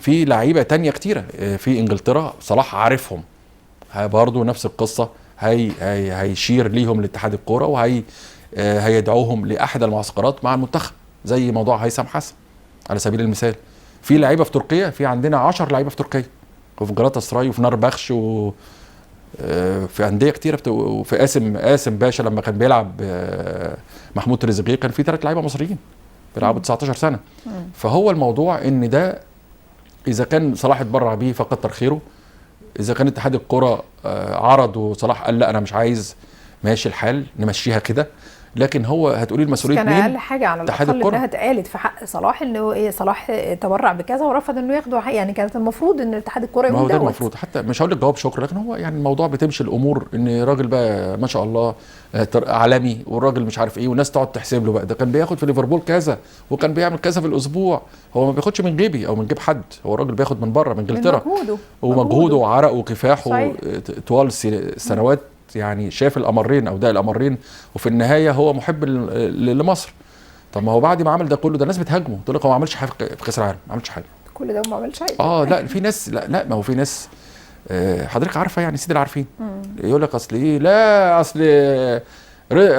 في لعيبه تانية كتيره في انجلترا صلاح عارفهم، برضه نفس القصه، هيشير ليهم لاتحاد الكوره هيدعوهم لاحد المعسكرات مع المنتخب، زي موضوع هيثم حسن على سبيل المثال. في لعيبه في تركيا، في عندنا 10 لعيبه في تركيا، وفي جلاتا سراي وفي نربخش في انديه كتيره، وفي قاسم باشا لما كان بيلعب محمود تريزيجيه كان في 3 لعيبه مصريين بيلعبوا 19 سنه. فهو الموضوع ان ده اذا كان صلاح اتبرع بيه فكتر خيره، اذا كان اتحاد الكره عرض وصلاح قال لا انا مش عايز، ماشي الحال نمشيها كده. لكن هو هتقولي المسؤوليه كان مين؟ اقل حاجه على الاقل انها اتقالت في حق صلاح انه ايه، صلاح تبرع بكذا ورفض انه ياخده، يعني كانت المفروض ان اتحاد الكره يقول ده المفروض، حتى مش هقول لك جواب شكر، لكن هو يعني الموضوع بتمشي الامور ان راجل بقى ما شاء الله عالمي، والراجل مش عارف ايه، والناس تقعد تحسب له بقى ده كان بياخد في ليفربول كذا وكان بيعمل كذا في الاسبوع. هو ما بياخدش من جيبي او من جيب حد، هو الراجل بياخد من بره، من انجلترا، ومجهوده وعرقه وكفاحه طوال السنوات، يعني شاف الامرين او ده الامرين، وفي النهايه هو محب لمصر. طب ما هو بعد ما عمل ده كله، ده الناس بتهاجمه تقول لك هو ما عملش حاجه في كاس العالم، ما عملش حاجه كل ده وما عملش حاجه. لا في ناس، لا ما هو في ناس حضرتك عارفه يعني سيدي العارفين، يقول لك اصل ايه، لا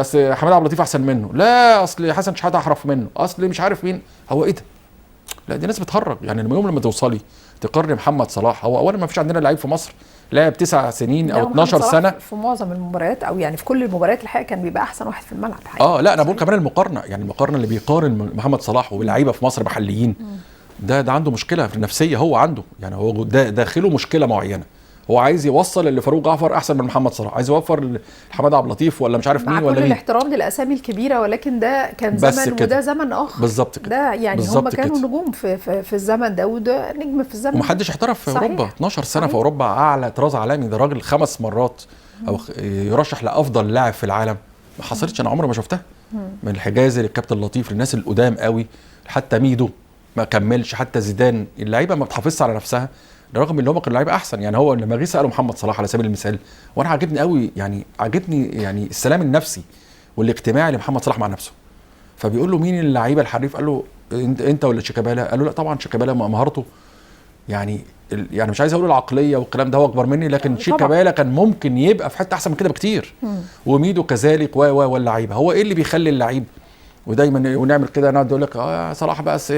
اصل حماد عبد اللطيف احسن منه، لا اصل حسن شحاته احرف منه، اصل مش عارف مين. هو ايه ده؟ لا دي ناس بتهرج. يعني يوم لما توصلي تقارني محمد صلاح، هو اولا ما فيش عندنا لعيب في مصر لعب 9 سنين او 12 سنه في معظم المباريات، او يعني في كل المباريات الحقيقه كان بيبقى احسن واحد في الملعب الحقيقه. لا انا بقول كمان المقارنه، يعني المقارنه اللي بيقارن محمد صلاح وباللعيبه في مصر محليين، ده عنده مشكله في النفسيه، هو عنده يعني هو ده داخله مشكله معينه، هو عايز يوصل اللي فاروق جعفر احسن من محمد صلاح، عايز يوفر لحماد عبد اللطيف ولا مش عارف مين ولا مين، مع كل الاحترام للاسامي الكبيره، ولكن ده كان زمن وده زمن اخر. بالظبط كده، ده يعني هم كانوا نجوم في الزمن ده، وده نجم في الزمن، ومحدش احترف في اوروبا 12 سنه في اوروبا، اعلى طراز عالمي، ده راجل 5 مرات او يرشح لافضل لاعب في العالم، ما حصلتش، انا عمري ما شفتها. من الحجازي للكابتن لطيف للناس القدام قوي، حتى ميدو ما كملش، حتى زيدان، اللعيبه ما بتحافظش على نفسها رغم ان هم كانوا لعيبه احسن. يعني هو لما جه سالوا محمد صلاح على سبيل المثال، وانا عاجبني قوي، يعني عاجبني يعني السلام النفسي والاجتماعي لمحمد صلاح مع نفسه. فبيقول له مين اللعيبه الحريف؟ قال له انت ولا شيكابالا؟ قال له لا طبعا شيكابالا، مهارته يعني مش عايز اقول العقليه والكلام ده، هو اكبر مني، لكن شيكابالا كان ممكن يبقى في حته احسن من كده بكتير، وميدو كذلك واللعيبه. هو ايه اللي بيخلي اللعيب ودايما ونعمل كده نقعد يقول لك صلاح بس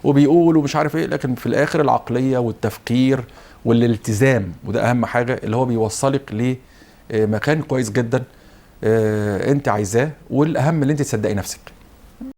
وبيقول ومش عارف ايه، لكن في الاخر العقليه والتفكير والالتزام، وده اهم حاجه اللي هو بيوصلك لمكان كويس جدا انت عايزاه، والاهم اللي انت تصدقي نفسك.